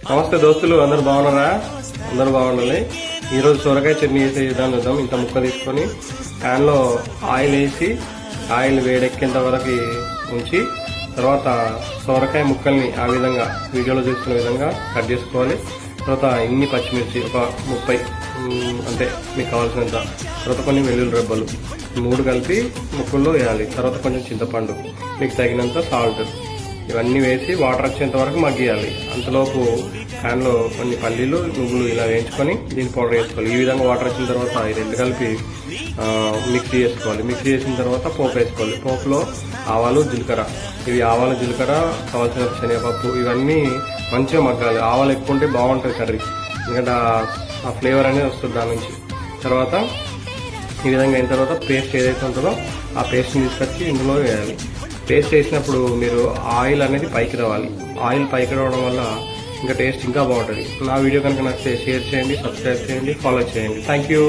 నమస్తే దోస్తులు, అందరు బాగున్నారా? అందరు బాగుండాలి. ఈరోజు సొరకాయ చట్నీ వేసే విధానం చూద్దాం. ఇంత ముక్క తీసుకొని ప్యాన్లో ఆయిల్ వేసి ఆయిల్ వేడెక్కేంత వరకు ఉంచి తర్వాత సొరకాయ ముక్కల్ని ఆ విధంగా వీడియోలో చూస్తున్న విధంగా కట్ చేసుకోవాలి. తర్వాత ఇన్ని పచ్చిమిర్చి ఒక 30 అంటే మీకు కావాల్సినంత, తర్వాత కొన్ని వెల్లుల్లి రెబ్బలు 3 కలిపి ముక్కల్లో వేయాలి. తర్వాత కొంచెం చింతపండు, మీకు తగినంత సాల్ట్, ఇవన్నీ వేసి వాటర్ వచ్చేంత వరకు మగ్గియాలి. అంతలోపు ప్యాన్లో కొన్ని పల్లీలు నువ్వులు ఇలా వేయించుకొని దీన్ని పౌడర్ వేసుకోవాలి. ఈ విధంగా వాటర్ వచ్చిన తర్వాత ఈ రెండు కలిపి మిక్సీ చేసుకోవాలి. మిక్సీ చేసిన తర్వాత పోపు వేసుకోవాలి. పోపులో ఆవాలు జీలకర్ర, ఇవి ఆవాలు జీలకర్ర, కావాల్సిన శనగపప్పు, ఇవన్నీ మంచిగా మగ్గాలి. ఆవాలు ఎక్కువ ఉంటే బాగుంటుంది కర్రీ, ఎందుకంటే ఆ ఫ్లేవర్ అనేది వస్తుంది దాని నుంచి. తర్వాత ఈ విధంగా అయిన తర్వాత పేస్ట్ ఏదైతే ఉంటుందో ఆ పేస్ట్ని తీసుకొచ్చి ఇందులో వేయాలి. పేస్ట్ వేసినప్పుడు మీరు ఆయిల్ అనేది పైకి రావాలి. ఆయిల్ పైకి రావడం వల్ల ఇంకా టేస్ట్ ఇంకా బాగుంటుంది. నా వీడియో కనుక నచ్చితే షేర్ చేయండి, సబ్స్క్రైబ్ చేయండి, ఫాలో చేయండి. Thank you.